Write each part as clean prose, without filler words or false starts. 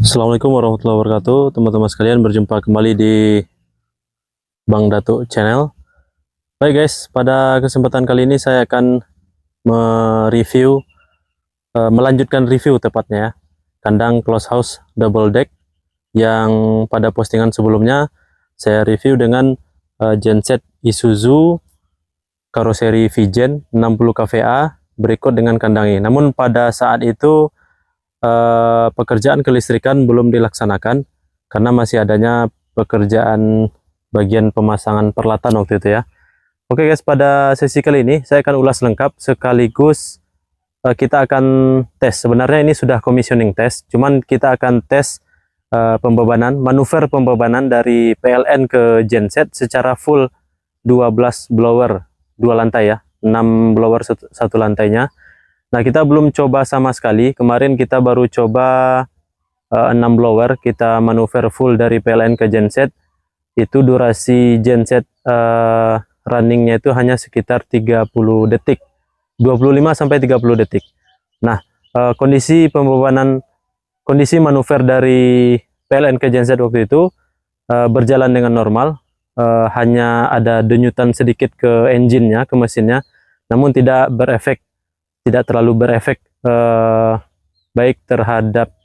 Assalamualaikum warahmatullahi wabarakatuh, teman-teman sekalian, berjumpa kembali di Bang Datuk Channel. Baik guys, pada kesempatan kali ini saya akan melanjutkan review tepatnya ya, kandang close house double deck yang pada postingan sebelumnya saya review dengan genset Isuzu karoseri Vigen 60 kVA berikut dengan kandang ini. Namun pada saat itu pekerjaan kelistrikan belum dilaksanakan karena masih adanya pekerjaan bagian pemasangan peralatan waktu itu ya. Oke guys, pada sesi kali ini saya akan ulas lengkap sekaligus kita akan tes. Sebenarnya ini sudah commissioning test, cuman kita akan tes manuver pembebanan dari PLN ke genset secara full 12 blower 2 lantai ya, 6 blower satu lantainya. Nah, kita belum coba sama sekali. Kemarin kita baru coba 6 blower, kita manuver full dari PLN ke genset. Itu durasi genset runningnya itu hanya sekitar 30 detik, 25 sampai 30 detik. Nah, kondisi manuver dari PLN ke genset waktu itu berjalan dengan normal. Hanya ada denyutan sedikit ke engine-nya, ke mesinnya, namun tidak terlalu berefek baik terhadap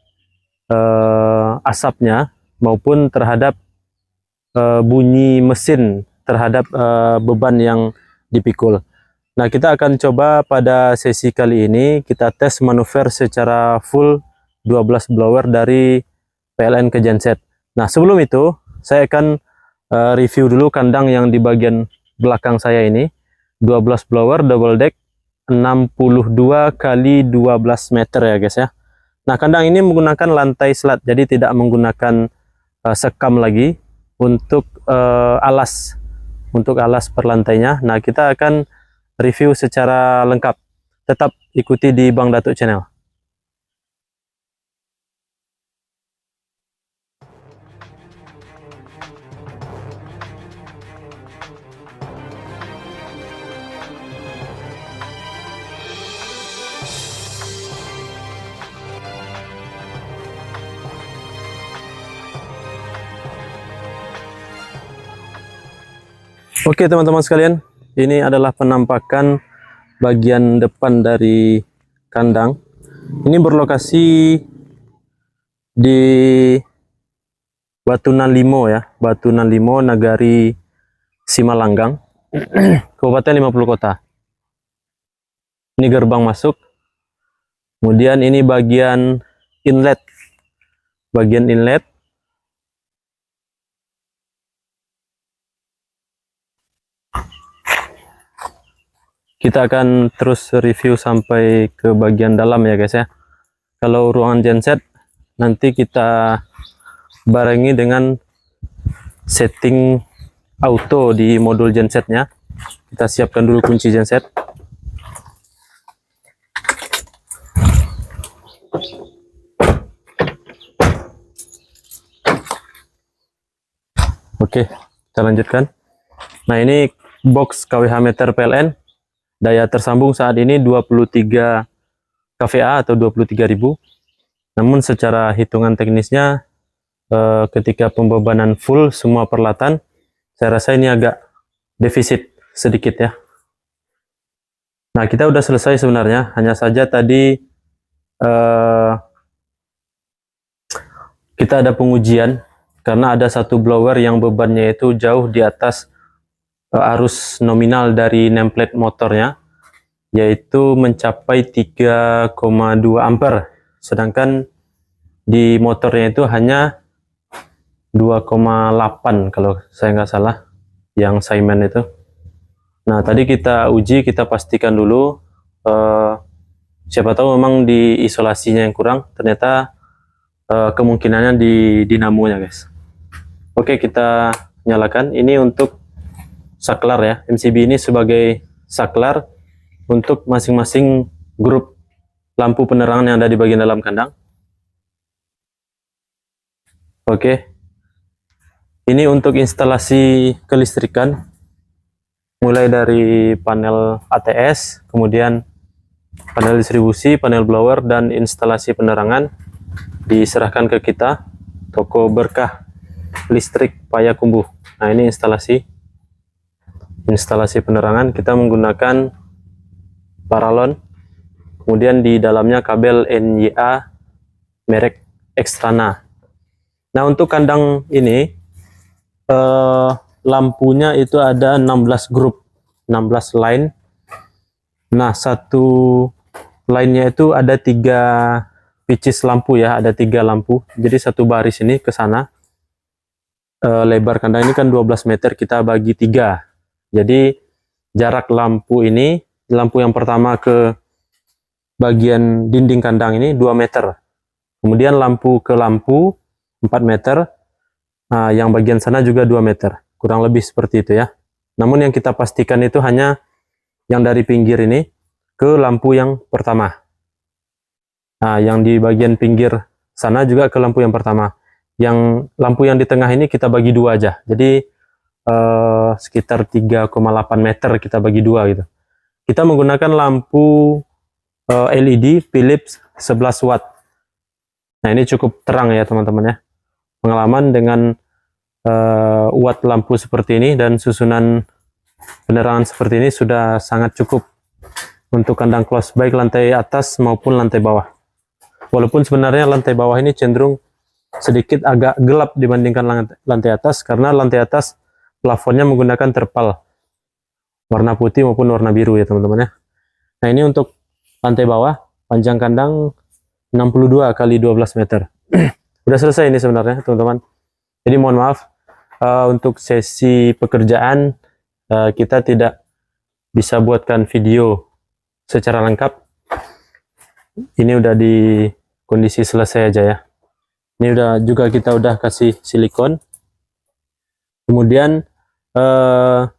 asapnya maupun terhadap bunyi mesin, terhadap beban yang dipikul. Nah, kita akan coba pada sesi kali ini kita tes manuver secara full 12 blower dari PLN ke genset. Nah, sebelum itu saya akan review dulu kandang yang di bagian belakang saya ini, 12 blower double deck 62 kali 12 meter ya guys ya. Nah, kandang ini menggunakan lantai slat, jadi tidak menggunakan sekam lagi untuk alas per lantainya. Nah, kita akan review secara lengkap. Tetap ikuti di Bang Datuk Channel. Oke teman-teman sekalian, ini adalah penampakan bagian depan dari kandang. Ini berlokasi di Batunan Limo ya, Batunan Limo, Nagari Simalanggang, Kabupaten 50 Kota. Ini gerbang masuk. Kemudian ini bagian inlet. Kita akan terus review sampai ke bagian dalam ya guys ya. Kalau ruangan genset nanti kita barengi dengan setting auto di modul gensetnya. Kita siapkan dulu kunci genset. Oke, kita lanjutkan. Nah, ini box kWh meter PLN. Daya tersambung saat ini 23 kVA atau 23.000. Namun secara hitungan teknisnya ketika pembebanan full semua peralatan, saya rasa ini agak defisit sedikit ya. Nah, kita udah selesai sebenarnya, hanya saja tadi kita ada pengujian karena ada satu blower yang bebannya itu jauh di atas arus nominal dari nameplate motornya, yaitu mencapai 3,2 ampere, sedangkan di motornya itu hanya 2,8 kalau saya nggak salah, yang Simon itu. Nah, tadi kita uji, kita pastikan dulu, siapa tahu memang di isolasinya yang kurang, ternyata kemungkinannya di dinamonya guys. Oke, kita nyalakan. Ini untuk saklar ya, MCB ini sebagai saklar untuk masing-masing grup lampu penerangan yang ada di bagian dalam kandang. Oke, ini untuk instalasi kelistrikan, mulai dari panel ATS, kemudian panel distribusi, panel blower, dan instalasi penerangan. diserahkan ke kita, toko Berkah Listrik Payakumbuh. Nah, ini instalasi penerangan. Kita menggunakan paralon, kemudian di dalamnya kabel NYA merek Extrana. Nah, untuk kandang ini lampunya itu ada 16 grup, 16 line. Nah, satu line-nya itu ada 3 pieces lampu ya, ada 3 lampu. Jadi satu baris ini ke sana. Lebar kandang ini kan 12 meter, kita bagi 3. Jadi jarak lampu ini, lampu yang pertama ke bagian dinding kandang ini 2 meter. Kemudian lampu ke lampu 4 meter. Nah, yang bagian sana juga 2 meter. Kurang lebih seperti itu ya. Namun yang kita pastikan itu hanya yang dari pinggir ini ke lampu yang pertama. Nah, yang di bagian pinggir sana juga ke lampu yang pertama. Yang lampu yang di tengah ini kita bagi 2 aja. Jadi sekitar 3,8 meter kita bagi 2 gitu. Kita menggunakan lampu LED Philips 11 watt. Nah, ini cukup terang ya teman-teman ya. Pengalaman dengan watt lampu seperti ini dan susunan penerangan seperti ini sudah sangat cukup untuk kandang close, baik lantai atas maupun lantai bawah. Walaupun sebenarnya lantai bawah ini cenderung sedikit agak gelap dibandingkan lantai atas, karena lantai atas plafonnya menggunakan terpal warna putih maupun warna biru ya teman-teman ya. Nah, ini untuk lantai bawah, panjang kandang 62 kali 12 meter. Udah selesai ini sebenarnya teman-teman. Jadi mohon maaf untuk sesi pekerjaan kita tidak bisa buatkan video secara lengkap. Ini udah di kondisi selesai aja ya. Ini kita udah kasih silikon. Kemudian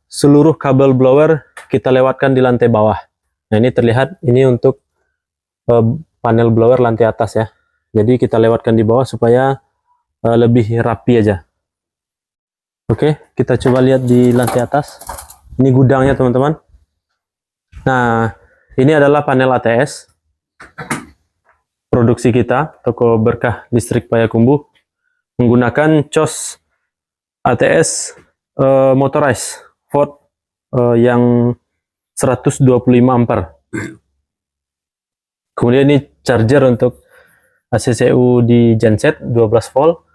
seluruh kabel blower kita lewatkan di lantai bawah. Nah, ini terlihat ini untuk panel blower lantai atas ya. Jadi kita lewatkan di bawah supaya lebih rapi aja. Oke, kita coba lihat di lantai atas. Ini gudangnya teman-teman. Nah, ini adalah panel ATS produksi kita, toko Berkah Listrik Payakumbuh, menggunakan cos ATS motorized Ford yang 125 ampere. Kemudian ini charger untuk ACCU di genset 12 volt.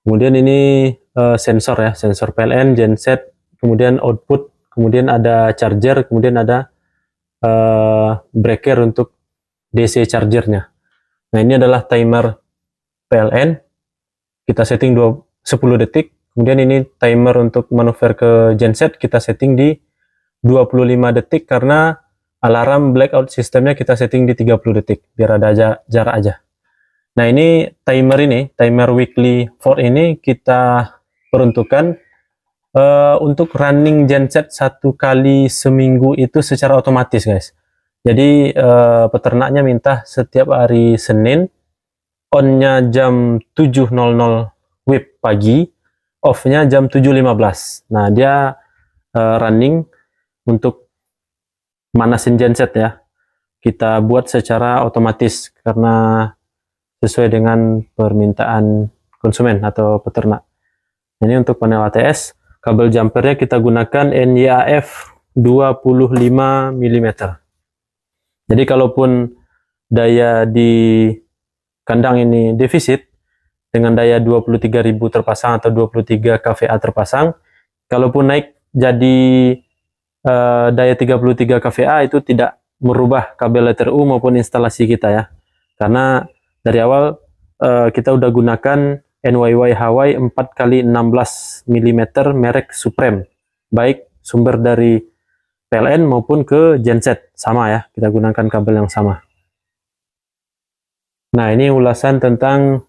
Kemudian ini sensor ya, sensor PLN, genset, kemudian output, kemudian ada charger, kemudian ada breaker untuk DC chargernya. Nah, ini adalah timer PLN, kita setting 10 detik. Kemudian ini timer untuk manuver ke genset, kita setting di 25 detik karena alarm blackout sistemnya kita setting di 30 detik biar ada jarak aja. Nah, ini timer weekly Ford ini kita peruntukkan untuk running genset 1 kali seminggu itu secara otomatis guys. Jadi peternaknya minta setiap hari Senin on-nya jam 7.00 WIB pagi, off-nya jam 7.15. Nah, dia running untuk manasin genset ya. Kita buat secara otomatis karena sesuai dengan permintaan konsumen atau peternak. Ini untuk panel ATS, kabel jumpernya kita gunakan NYAF 25 mm. Jadi kalaupun daya di kandang ini defisit dengan daya 23.000 terpasang atau 23 kVA terpasang, kalaupun naik jadi daya 33 kVA itu tidak merubah kabel LTRU maupun instalasi kita ya. Karena dari awal kita udah gunakan NYY Hawaii 4x16 mm merek Supreme, baik sumber dari PLN maupun ke genset sama ya, kita gunakan kabel yang sama. Nah, ini ulasan tentang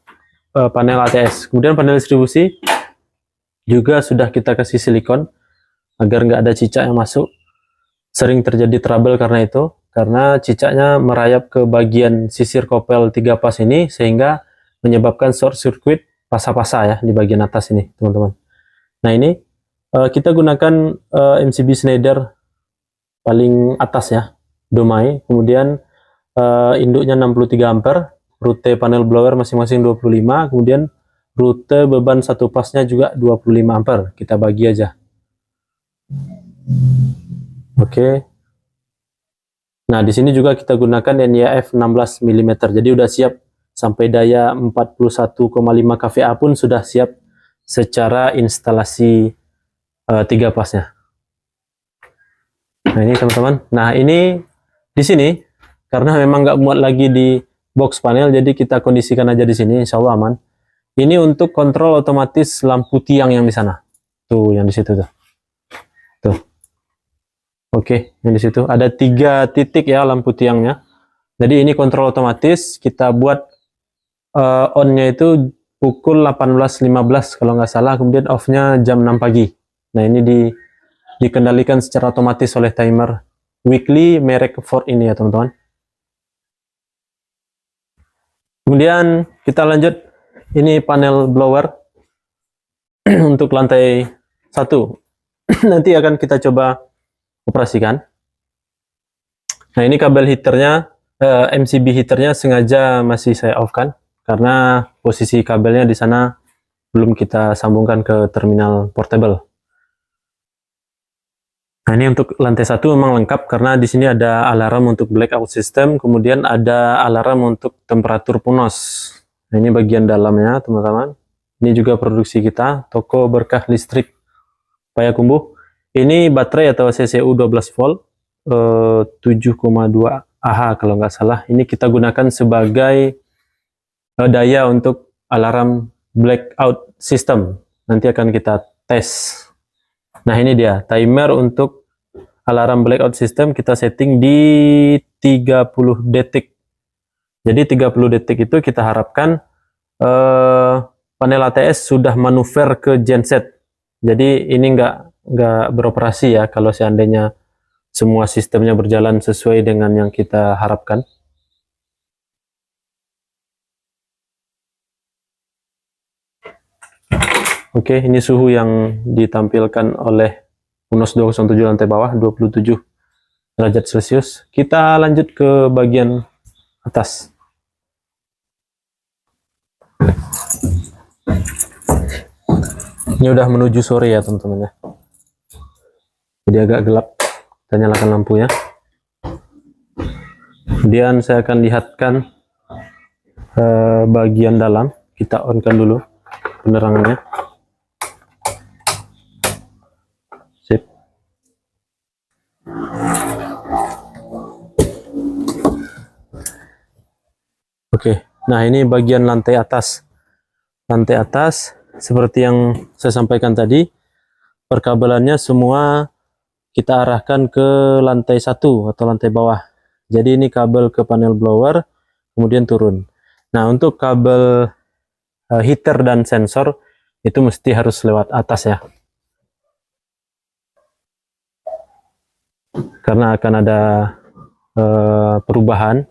panel ATS. Kemudian panel distribusi juga sudah kita kasih silikon agar nggak ada cicak yang masuk. Sering terjadi trouble karena itu, karena cicaknya merayap ke bagian sisir kopel 3 pas ini sehingga menyebabkan short circuit pasa-pasa ya di bagian atas ini teman-teman. Nah, ini kita gunakan MCB Schneider paling atas ya, Domai, kemudian induknya 63 ampere, rute panel blower masing-masing 25, kemudian rute beban satu pasnya juga 25 ampere. Kita bagi aja. Oke. Nah, di sini juga kita gunakan NIF 16 mm. Jadi udah siap sampai daya 41,5 kVA pun sudah siap secara instalasi 3 pasnya. Nah, ini teman-teman. Nah, ini di sini karena memang nggak muat lagi di box panel, jadi kita kondisikan aja di sini, insya Allah aman. Ini untuk kontrol otomatis lampu tiang yang di sana. Tuh, yang di situ tuh. Tuh. Oke, yang di situ ada 3 titik ya lampu tiangnya. Jadi ini kontrol otomatis. Kita buat on-nya itu pukul 18.15 kalau nggak salah, kemudian off-nya jam 6 pagi. Nah, ini dikendalikan secara otomatis oleh timer weekly merek Ford ini ya teman-teman. Kemudian kita lanjut, ini panel blower untuk lantai 1. Nanti akan kita coba operasikan. Nah, ini kabel heaternya, MCB heaternya sengaja masih saya off kan, karena posisi kabelnya di sana belum kita sambungkan ke terminal portable. Nah, ini untuk lantai 1 memang lengkap karena di sini ada alarm untuk blackout system, kemudian ada alarm untuk temperatur punos. Nah, ini bagian dalamnya teman-teman. Ini juga produksi kita, toko berkah listrik Payakumbuh. Ini baterai atau CCU 12 volt 7,2 Ah kalau nggak salah. Ini kita gunakan sebagai daya untuk alarm blackout system. Nanti akan kita tes. Nah, ini dia timer untuk alarm blackout system, kita setting di 30 detik. Jadi 30 detik itu kita harapkan panel ATS sudah manuver ke genset. Jadi ini nggak beroperasi ya kalau seandainya semua sistemnya berjalan sesuai dengan yang kita harapkan. Oke, ini suhu yang ditampilkan oleh UNOS 207 lantai bawah, 27 derajat Celcius. Kita lanjut ke bagian atas. Ini udah menuju sore ya teman-teman ya. Jadi agak gelap. Kita nyalakan lampunya. Kemudian saya akan lihatkan bagian dalam. Kita on-kan dulu penerangannya. Sip. Oke, nah ini bagian lantai atas. Lantai atas, seperti yang saya sampaikan tadi, perkabelannya semua kita arahkan ke lantai 1 atau lantai bawah. Jadi ini kabel ke panel blower, kemudian turun. Nah, untuk kabel heater dan sensor itu mesti harus lewat atas ya. Karena akan ada perubahan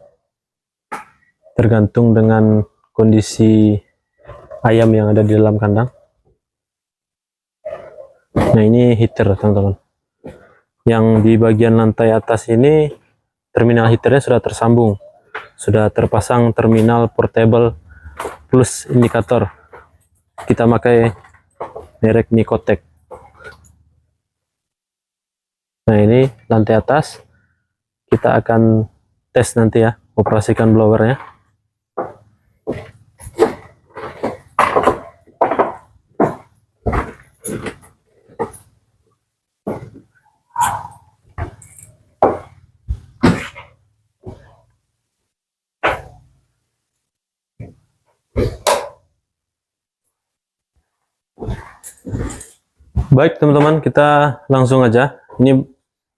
tergantung dengan kondisi ayam yang ada di dalam kandang. Nah, ini heater teman-teman. Yang di bagian lantai atas ini terminal heaternya sudah tersambung, sudah terpasang terminal portable plus indikator. Kita pakai merek Nicotech. Nah, ini lantai atas. Kita akan tes nanti ya, operasikan blowernya. Baik teman-teman, kita langsung aja. Ini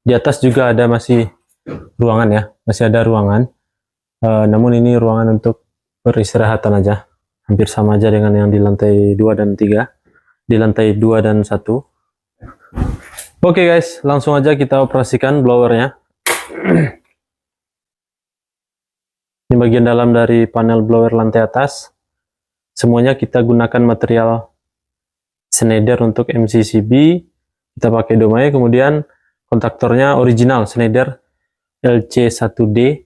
di atas juga ada masih ruangan ya, masih ada ruangan. Namun ini ruangan untuk peristirahatan aja. Hampir sama aja dengan yang di lantai 2 dan 3. Di lantai 2 dan 1. Oke guys, langsung aja kita operasikan blowernya. Ini bagian dalam dari panel blower lantai atas. Semuanya kita gunakan material Schneider untuk MCCB. Kita pakai domai, kemudian kontaktornya original Schneider LC1D.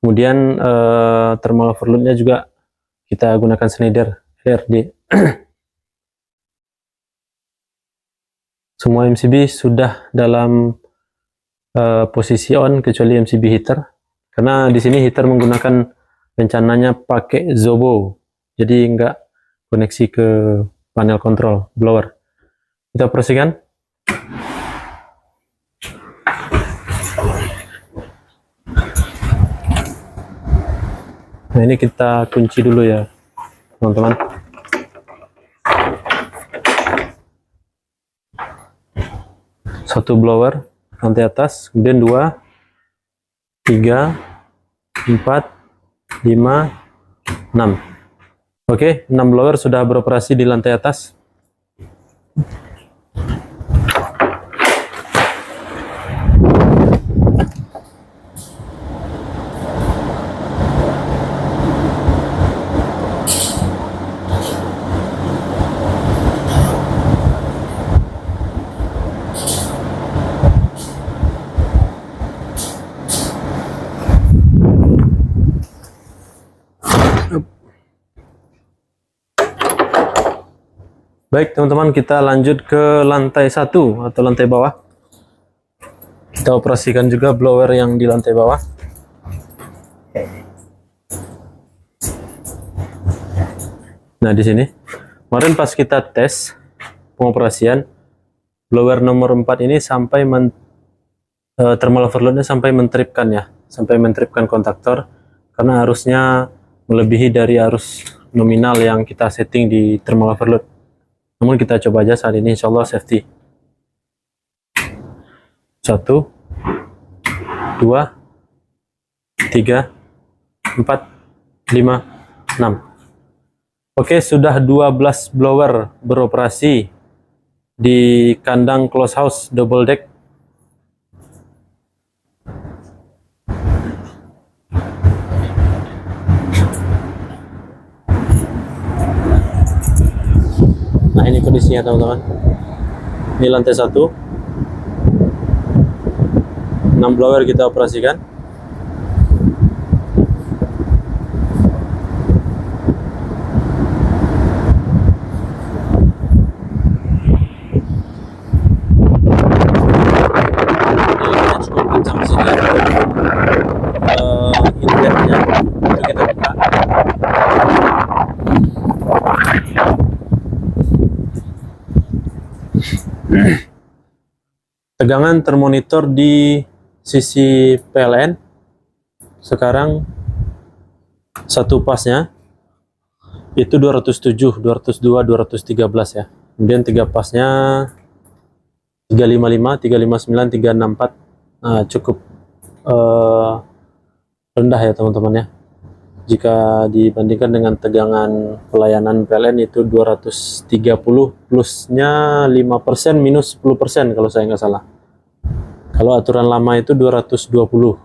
Kemudian thermal overloadnya juga kita gunakan Schneider RD. Semua MCB sudah dalam posisi on kecuali MCB heater, karena di sini heater menggunakan rencananya pakai Zobo, jadi enggak koneksi ke panel kontrol blower. Kita operasikan. Nah, ini kita kunci dulu ya teman-teman. Satu blower lantai atas, kemudian 2, 3, 4, 5, 6. Oke, 6 blower sudah beroperasi di lantai atas. Baik teman-teman, kita lanjut ke lantai 1 atau lantai bawah. Kita operasikan juga blower yang di lantai bawah. Nah, di sini kemarin pas kita tes pengoperasian blower nomor 4 ini sampai thermal overloadnya sampai mentripkan ya, sampai mentripkan kontaktor, karena arusnya melebihi dari arus nominal yang kita setting di thermal overload. Namun kita coba aja saat ini, insya Allah safety. 1, 2, 3, 4, 5, 6. Oke, sudah 12 blower beroperasi di kandang close house double deck. Nah, ini kondisinya teman-teman. Ini lantai 1. 6 blower kita operasikan. Cukup kencang sini. Inletnya itu kita buka. Tegangan termonitor di sisi PLN sekarang satu pasnya itu 207, 202, 213 ya. Kemudian 3 pasnya 355, 359, 364. Nah, cukup rendah ya teman-teman ya. Jika dibandingkan dengan tegangan pelayanan PLN itu 230, plusnya 5% minus 10% kalau saya nggak salah. Kalau aturan lama itu 220.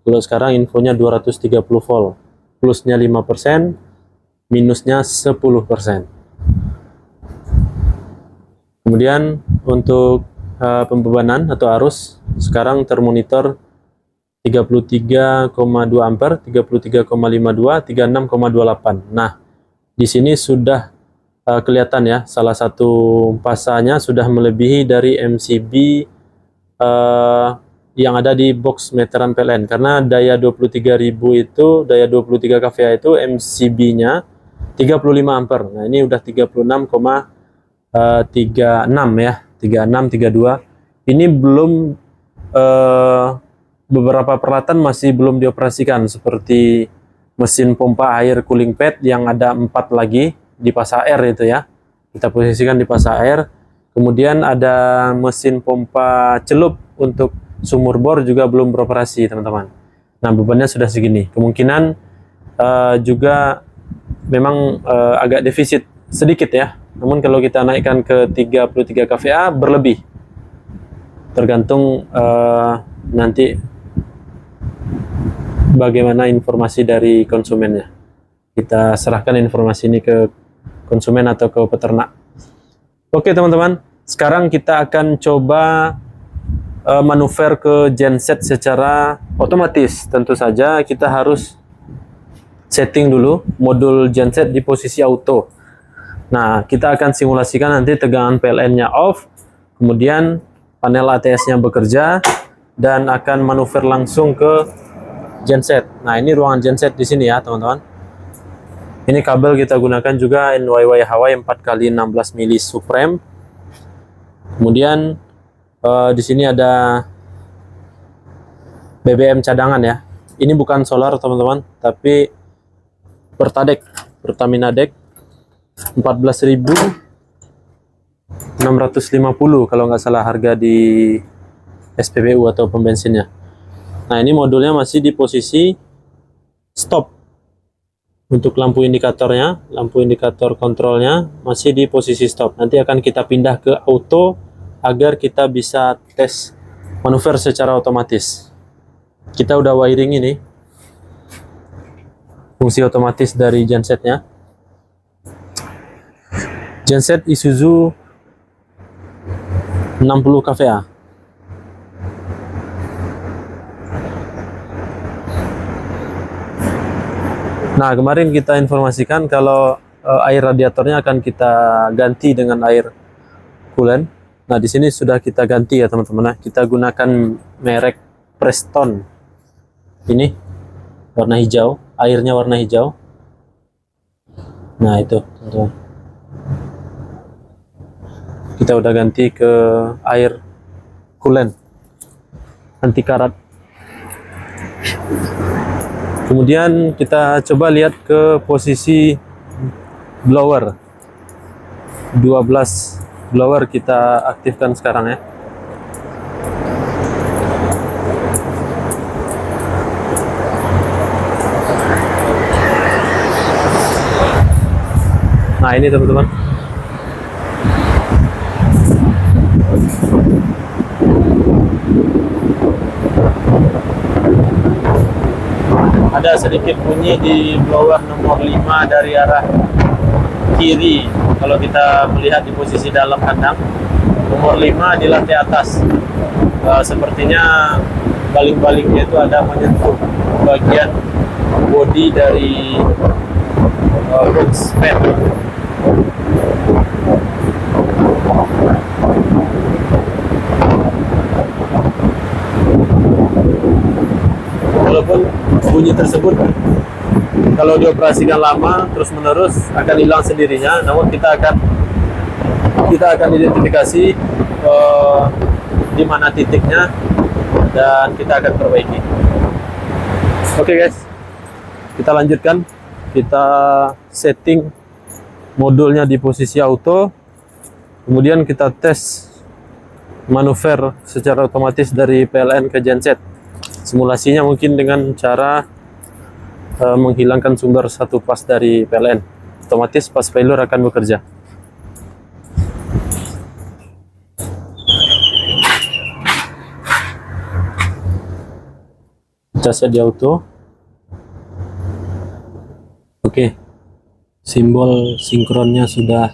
Kalau sekarang infonya 230 volt. Plusnya 5%, minusnya 10%. Kemudian untuk pembebanan atau arus, sekarang termonitor 33,2 ampere, 33,52, 36,28. Nah, di sini sudah kelihatan ya, salah satu pasanya sudah melebihi dari MCB yang ada di box meteran PLN, karena daya 23.000 itu, daya 23 kVA itu MCB-nya 35 ampere. Nah, ini udah 36,36 ya, 36, 32. Ini belum beberapa peralatan masih belum dioperasikan, seperti mesin pompa air cooling pad yang ada 4 lagi di pas air itu ya, kita posisikan di pas air. Kemudian ada mesin pompa celup untuk sumur bor juga belum beroperasi teman-teman. Nah, bebannya sudah segini, kemungkinan juga memang agak defisit sedikit ya. Namun kalau kita naikkan ke 33 kVA berlebih, tergantung nanti bagaimana informasi dari konsumennya. Kita serahkan informasi ini ke konsumen atau ke peternak. Oke teman-teman, sekarang kita akan coba manuver ke genset secara otomatis. Tentu saja kita harus setting dulu modul genset di posisi auto. Nah, kita akan simulasikan nanti tegangan PLN-nya off, kemudian panel ATS-nya bekerja, dan akan manuver langsung ke genset. Nah, ini ruangan genset di sini ya, teman-teman. Ini kabel kita gunakan juga NYY Hawaii 4x16 mili Supreme. Kemudian di sini ada BBM cadangan ya. Ini bukan solar, teman-teman, tapi Pertamina Deck 14.650 kalau nggak salah harga di SPBU atau pembensinnya. Nah, ini modulnya masih di posisi stop. Untuk lampu indikatornya, lampu indikator kontrolnya masih di posisi stop. Nanti akan kita pindah ke auto agar kita bisa tes manuver secara otomatis. Kita udah wiring ini, fungsi otomatis dari gensetnya. Genset Isuzu 60 kVA. Nah, kemarin kita informasikan kalau air radiatornya akan kita ganti dengan air coolant. Nah, di sini sudah kita ganti ya, teman-teman. Nah, kita gunakan merek Preston. Ini warna hijau, airnya warna hijau. Nah, itu, teman-teman. Kita udah ganti ke air coolant anti karat. Kemudian kita coba lihat ke posisi blower. 12 blower kita aktifkan sekarang ya. Nah, ini teman-teman. Ada sedikit bunyi di blower nomor 5 dari arah kiri. Kalau kita melihat di posisi dalam kandang, nomor 5 di lantai atas. Sepertinya baling-balingnya itu ada menyentuh bagian bodi dari box fan. Walaupun bunyi tersebut kalau dioperasikan lama terus menerus akan hilang sendirinya, namun kita akan identifikasi di mana titiknya dan kita akan perbaiki. Oke guys, kita lanjutkan. Kita setting modulnya di posisi auto, kemudian kita tes manuver secara otomatis dari PLN ke genset. Simulasinya mungkin dengan cara menghilangkan sumber satu pas dari PLN. Otomatis pas failure akan bekerja. Kita set di auto. Oke. Simbol sinkronnya sudah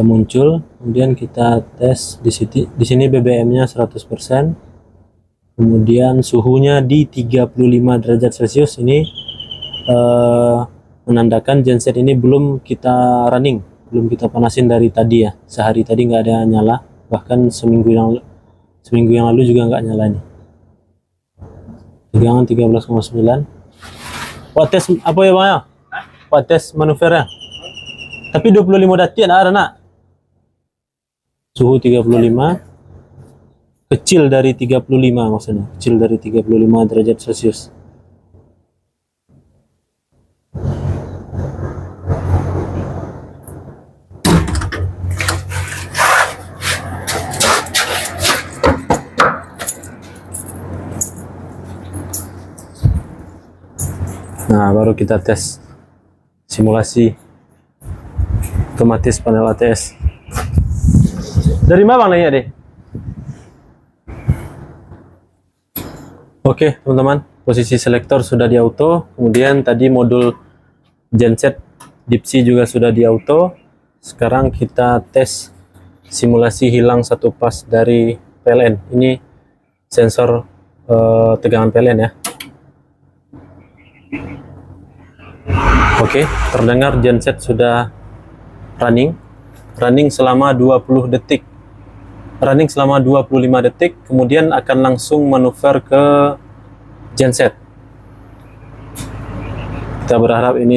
muncul. Kemudian kita tes di sini BBM-nya 100%. Kemudian suhunya di 35 derajat Celcius. Ini menandakan genset ini belum kita running, belum kita panasin dari tadi ya. Sehari tadi nggak ada nyala, bahkan seminggu yang lalu juga nggak nyala nih. Tegangan 13,9. Buat tes apa ya Bang ya? Buat tes manuvernya. Tapi 25 detik ada nak. Suhu 35. Kecil dari 35 maksudnya, kecil dari 35 derajat Celcius. Nah, baru kita tes simulasi otomatis panel ATS. Dari mana Bang nanya deh? Oke teman-teman, posisi selektor sudah di auto, kemudian tadi modul genset dipsi juga sudah di auto. Sekarang kita tes simulasi hilang satu pas dari PLN. Ini sensor tegangan PLN ya. Oke, terdengar genset sudah running selama 20 detik. Running selama 25 detik, kemudian akan langsung manuver ke genset. Kita berharap ini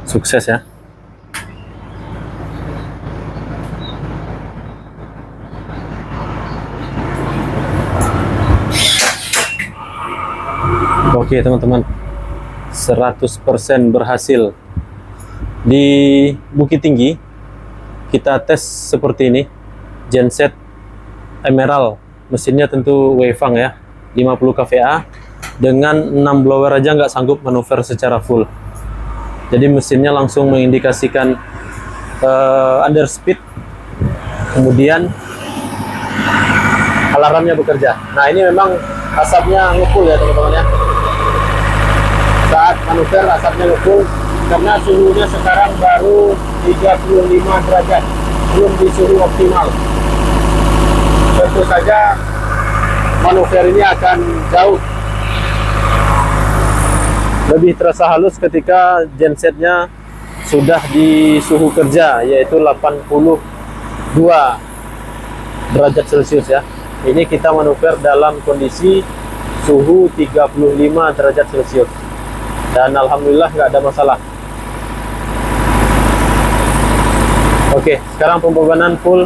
sukses ya. Oke teman-teman, 100% berhasil. Di Bukit Tinggi kita tes seperti ini, genset Emerald, mesinnya tentu Weifang ya, 50 kVA, dengan 6 blower aja nggak sanggup manuver secara full. Jadi mesinnya langsung mengindikasikan underspeed, kemudian alarmnya bekerja. Nah ini memang asapnya ngepul ya teman-teman ya. Saat manuver asapnya ngepul karena suhunya sekarang baru 35 derajat, belum di suhu optimal. Tentu saja manuver ini akan jauh lebih terasa halus ketika gensetnya sudah di suhu kerja, yaitu 82 derajat Celcius ya. Ini kita manuver dalam kondisi suhu 35 derajat Celcius, dan alhamdulillah nggak ada masalah. Oke, sekarang pembebanan full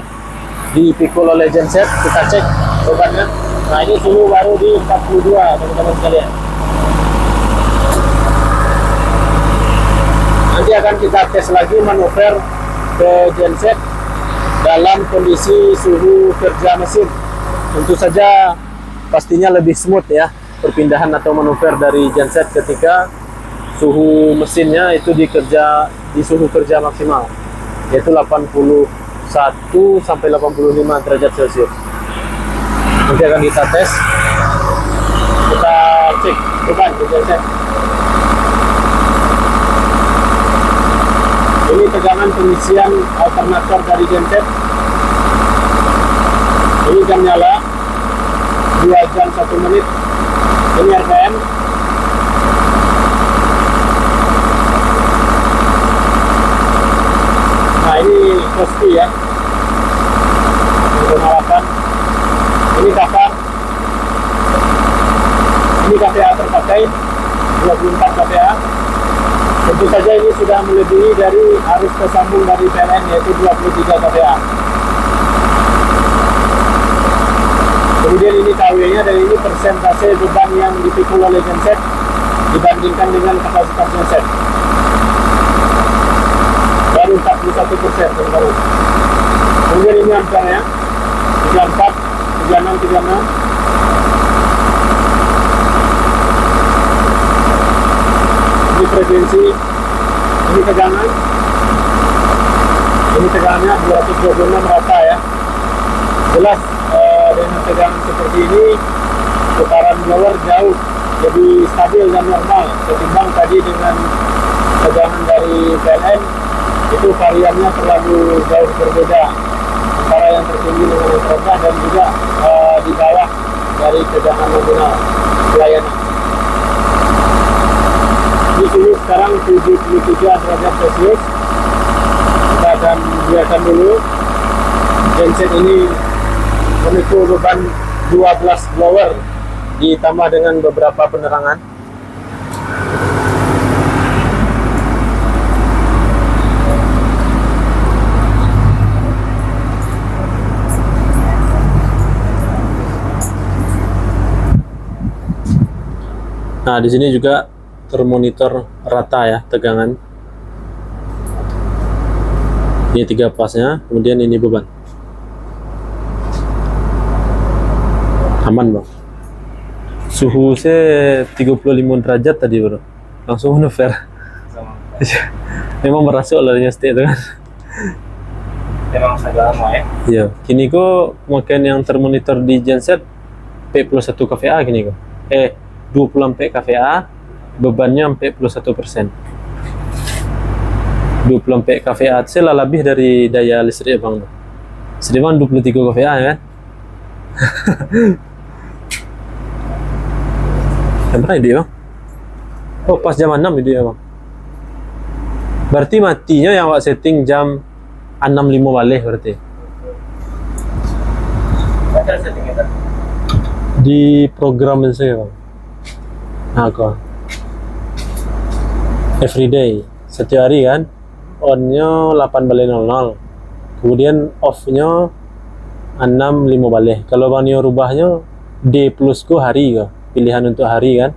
dipikul oleh genset. Kita cek bebannya. Nah ini suhu baru di 42 teman-teman sekalian. Nanti akan kita tes lagi manuver ke genset dalam kondisi suhu kerja mesin. Tentu saja pastinya lebih smooth ya perpindahan atau manuver dari genset ketika suhu mesinnya itu di suhu kerja maksimal, yaitu 81 sampai 85 derajat Celcius. Nanti akan kita tes, kita cek beban di genset. Ini tegangan pengisian alternator dari genset. Ini jam nyala 2 jam 1 menit. Ini RPM. Nah ini Kospi ya, 58. Ini kafar. Ini kVA terpakai 24 kVA. Tentu saja ini sudah melebihi dari arus tersambung dari PLN, yaitu 23 kVA. Kemudian ini KW-nya, dan ini persentase beban yang dipikul oleh genset dibandingkan dengan kapasitas genset. Baru 41% baru. Kemudian ini ampernya 34, 36, 36. Ini frekuensi, ini tegangan. Ini tegangannya 226 rata ya. Jelas dengan tegangan seperti ini putaran blower jauh lebih stabil dan normal ketimbang tadi dengan tegangan dari PLN. Itu variannya terlalu jauh berbeda antara yang tertinggi dengan yang terendah, dan juga di bawah dari tegangan nominal pelayanan. Di sini sekarang 73 derajat Celcius. Kita akan biarkan dulu genset ini memikul beban 12 blower ditambah dengan beberapa penerangan. Nah, di sini juga termonitor rata ya tegangan. Ini 3 pasnya, kemudian ini beban. Aman bang. Suhu saya 35 derajat tadi bro, langsung manuver. Memang merasuk olehnya setiap itu kan. Memang agak lama ya. Iya. Kini kok makan yang termonitor di genset 41 kVA gini kok. 20 ampere kVA, bebannya 41%. 20 ampere kVA itu lebih dari daya listrik bang. Sedangkan 23 kVA ya kan. Berapa dia bang? Oh pas jam 6 dia bang. Berarti matinya yang awak setting jam 6.05 balik berarti. Baca setting itu. Di program saya bang. Nah kok. Everyday. Setiap hari kan. On-nya 8.00. Kemudian off-nya 6.05 balik. Kalau bang Nio rubahnya D plus go hari ke. Pilihan untuk hari kan.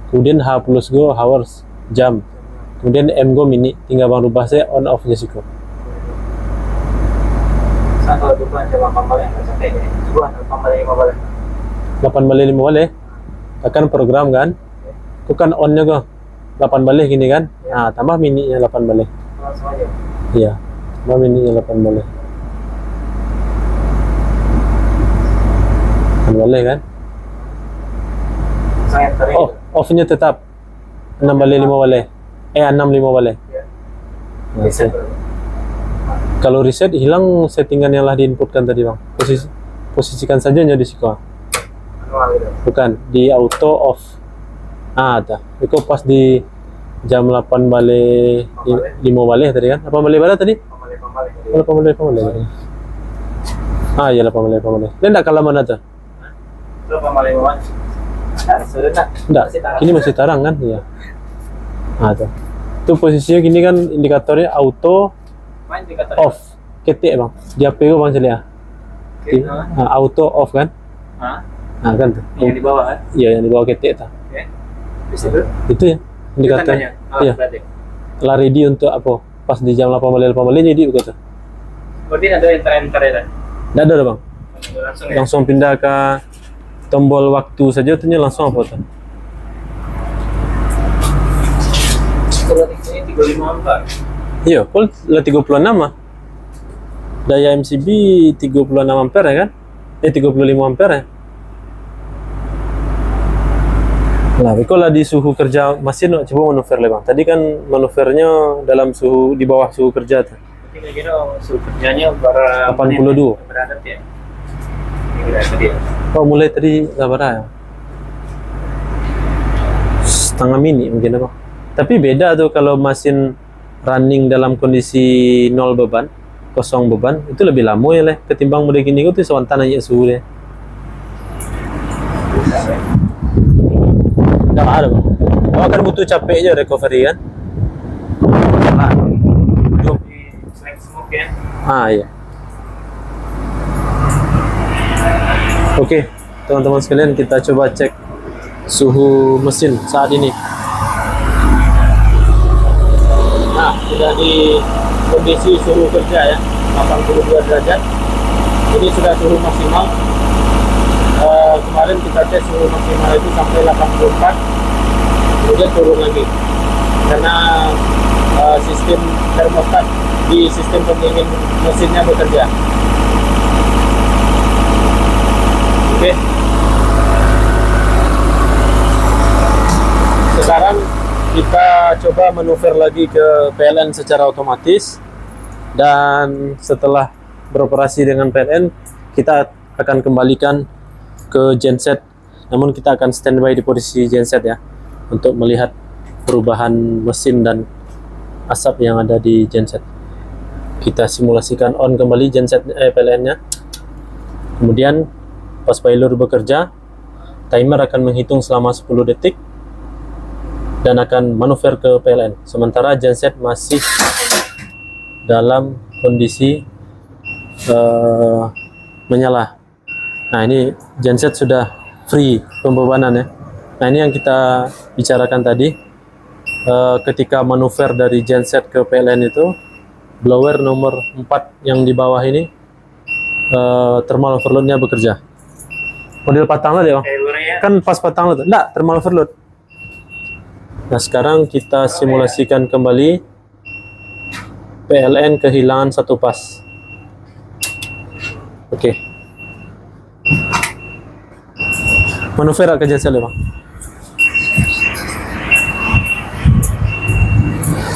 Kemudian H plus go hours, jam. Kemudian M go minit. Tinggal bang rubah saya on off nya siko. Kalau bukan coba kembali yang sampai ini. Coba kembali 5 balik. 8.05 balik. Akan program kan. Itu kan on-nya kok. 8 balik gini kan. Nah, tambah minitnya 8 balik. Langsung aja. Iya. Tambah minitnya 8 balik. 8 balik kan. Sangat teri. Oh, off-nya tetap 6 balik 5 balik. 6.5 balik. Ya. Nah, Bisa. kalau reset hilang settingan yang lah diinputkan tadi bang. Posisikan saja nya di situ. Manual gitu. Bukan di auto off. Ada. Itu pas di jam 8 balik 5 balik tadi kan? 8 balik berapa tadi? Kembali. 8 balik tadi. Ah iya 8 balik. Dan enggak kalah mana tuh? Itu kembali bawah. Sudah tak? Enggak. Masih tarang. Kini masih tarang kan? Iya. Ada. Itu posisinya gini kan indikatornya auto Main dikatakan. off. Ketik bang. Di HP ko bang saya lihat. Oke. Auto off kan? Hah? Nah kan tuh. Yang di bawah kan? Iya yang di bawah ketik tuh. Oke. Di situ. Itu ya indikator. Tandanya. Iya. Berarti. Lah ready untuk apa? Pas di jam 8 balik jadi begitu. Berarti ada enter ya? Enggak ada bang. Langsung ya? Langsung pindah ke tombol waktu saja tuh langsung apa tuh? Berarti ini 35 ampere. Iya, full lah 36 mah. Daya MCB 36 ampere ya kan? 35 ampere ya. Nah, kalau di suhu kerja mesin coba manuver le bang. Tadi kan manuvernya dalam suhu di bawah suhu kerja tuh. Berarti kira-kira suhu kerjanya berapa? 82. Beradab ya? Kira tadi ya? Oh, mulai tadi berapa ya? Setengah mini mungkin apa? Tapi beda tuh kalau mesin running dalam kondisi 0 beban, kosong beban, itu lebih lama ya leh ketimbang mode gini tuh sewantan aja suhu deh. Nggak ada bang. Kamu akan butuh capek aja recovery kan? Nah, untuk di flex smoke ya? Ah iya. Oke, teman-teman sekalian kita coba cek suhu mesin saat ini. Nah, sudah di kondisi suhu kerja ya, 82 derajat. Ini sudah suhu maksimal. Kemarin kita tes suhu maksimal itu sampai 84, kemudian turun lagi. Karena sistem termostat di sistem pendingin mesinnya bekerja. Oke. Sekarang kita coba manuver lagi ke PLN secara otomatis, dan setelah beroperasi dengan PLN kita akan kembalikan ke genset, namun kita akan standby di posisi genset ya untuk melihat perubahan mesin dan asap yang ada di genset. Kita simulasikan on kembali genset PLN nya, kemudian pas spoiler bekerja, timer akan menghitung selama 10 detik dan akan manuver ke PLN. Sementara genset masih dalam kondisi menyala. Nah ini genset sudah free pembebanan ya. Nah ini yang kita bicarakan tadi, ketika manuver dari genset ke PLN itu, blower nomor 4 yang di bawah ini thermal overload-nya bekerja. Model patang lah deh bang. Kan pas patang lah tuh. Enggak, thermal overload. Nah sekarang kita simulasikan kembali PLN kehilangan satu pas. Oke. Manuver ke genset ya bang.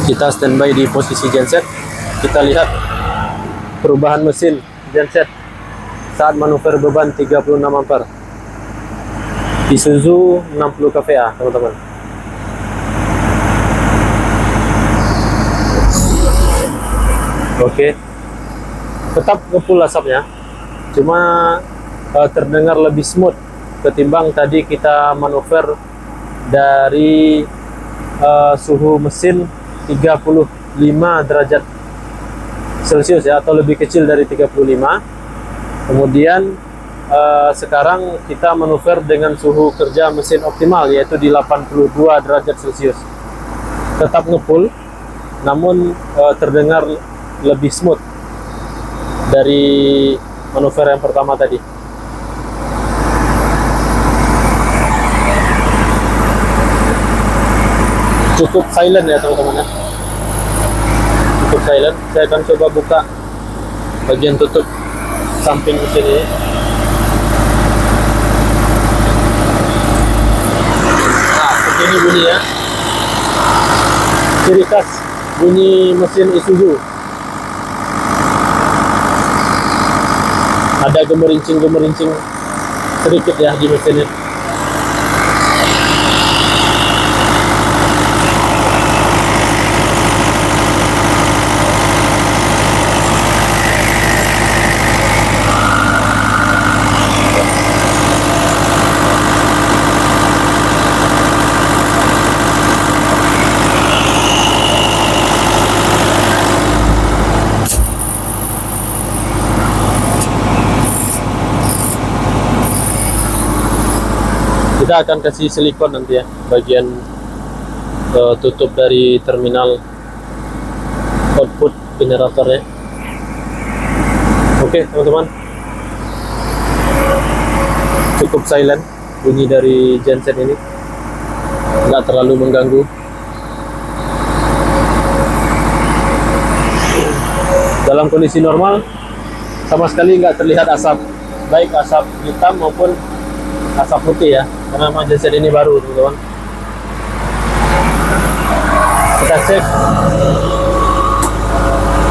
Kita standby di posisi genset. Kita lihat perubahan mesin genset saat manuver beban 36 ampere. Isuzu 60 kVA teman-teman. Oke, tetap ngefull asapnya, cuma terdengar lebih smooth ketimbang tadi kita manuver dari suhu mesin 35 derajat Celcius ya, atau lebih kecil dari 35. Kemudian sekarang kita manuver dengan suhu kerja mesin optimal, yaitu di 82 derajat Celcius. Tetap ngefull, namun terdengar lebih smooth dari manuver yang pertama tadi. Cukup silent ya teman-teman ya. Cukup silent. Saya akan coba buka bagian tutup samping mesin ini. Nah, seperti ini bunyi ya. Ciri khas bunyi mesin Isuzu. Ada gemerincing-gemerincing sedikit ya di mesinnya. Kita akan kasih silikon nanti ya, bagian tutup dari terminal output generatornya. Oke teman-teman, cukup silent bunyi dari genset ini, nggak terlalu mengganggu. Dalam kondisi normal sama sekali nggak terlihat asap, baik asap hitam maupun asap putih ya, karena memang genset ini baru teman-teman. Kita cek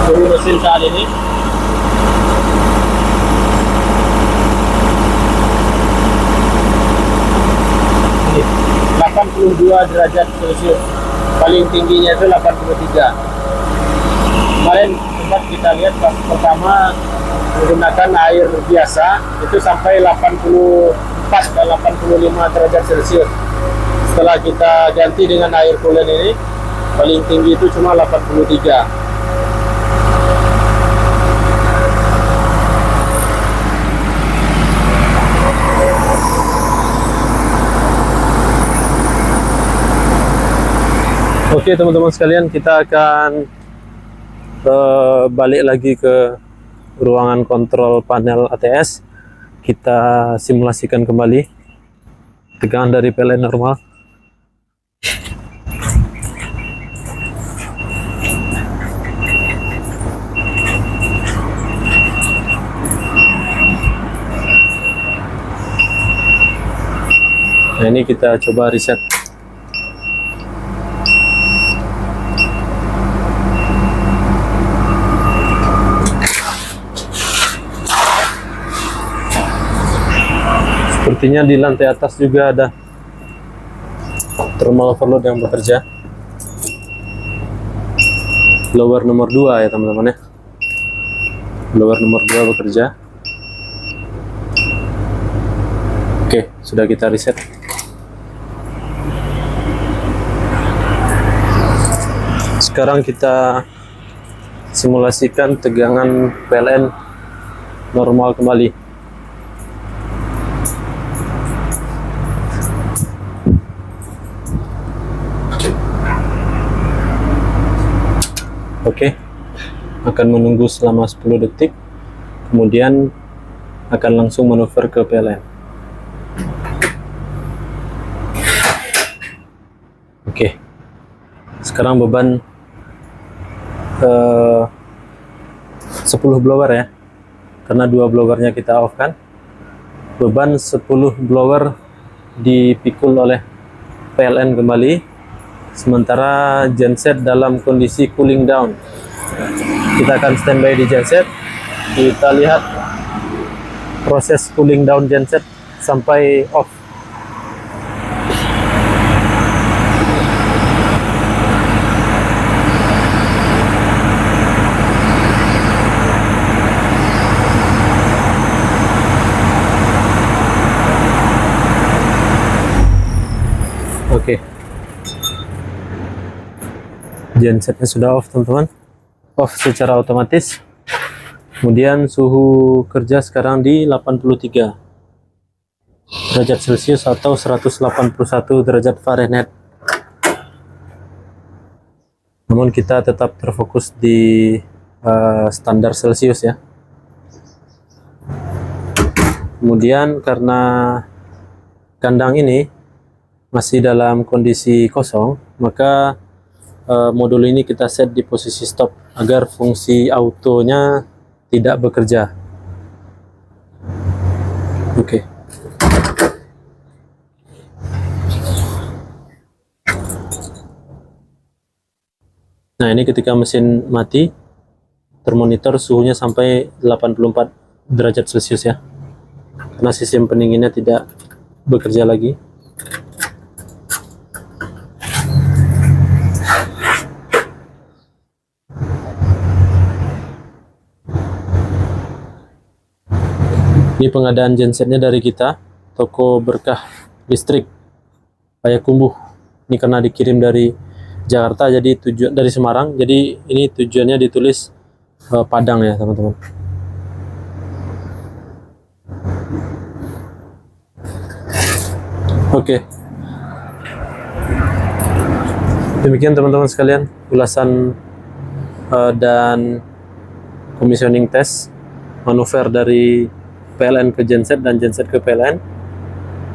suhu mesin saat ini. Ini 82 derajat Celcius, paling tingginya itu 83. Kemarin sempat kita lihat pas pertama menggunakan air biasa itu sampai 84 dan 85 derajat Celcius. Setelah kita ganti dengan air coolant ini, paling tinggi itu cuma 83. Oke teman-teman sekalian, kita akan balik lagi ke ruangan kontrol panel ATS. Kita simulasikan kembali tegangan dari PLN normal. Nah, ini kita coba reset. Sepertinya di lantai atas juga ada thermal overload yang bekerja. Blower nomor 2 ya teman-teman ya. Blower nomor 2 bekerja. Oke, sudah kita reset. Sekarang kita simulasikan tegangan PLN normal kembali. Oke, akan menunggu selama 10 detik, kemudian akan langsung manuver ke PLN. Oke, sekarang beban 10 blower ya, karena 2 blowernya kita off kan. Beban 10 blower dipikul oleh PLN kembali. Sementara genset dalam kondisi cooling down. Kita akan standby di genset. Kita lihat proses cooling down genset sampai off. Gensetnya sudah off teman-teman, off secara otomatis. Kemudian suhu kerja sekarang di 83 derajat Celcius atau 181 derajat Fahrenheit. Namun kita tetap terfokus di standar Celcius ya. Kemudian karena kandang ini masih dalam kondisi kosong, maka modul ini kita set di posisi stop agar fungsi autonya tidak bekerja. Oke. Nah, ini ketika mesin mati, termonitor suhunya sampai 84 derajat Celcius ya. Karena sistem pendinginnya tidak bekerja lagi. Ini pengadaan gensetnya dari kita, toko berkah listrik Payakumbuh. Ini karena dikirim dari Jakarta, jadi tujuan dari Semarang, jadi ini tujuannya ditulis Padang ya teman-teman. Oke. Demikian teman-teman sekalian ulasan dan commissioning test manuver dari PLN ke genset dan genset ke PLN.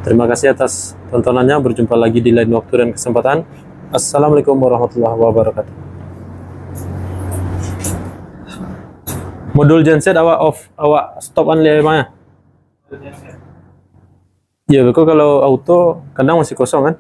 Terima kasih atas tontonannya. Berjumpa lagi di lain waktu dan kesempatan. Assalamualaikum warahmatullahi wabarakatuh. Modul genset awak stop an le mana? Ya, betul, kalau auto kadang masih kosong kan?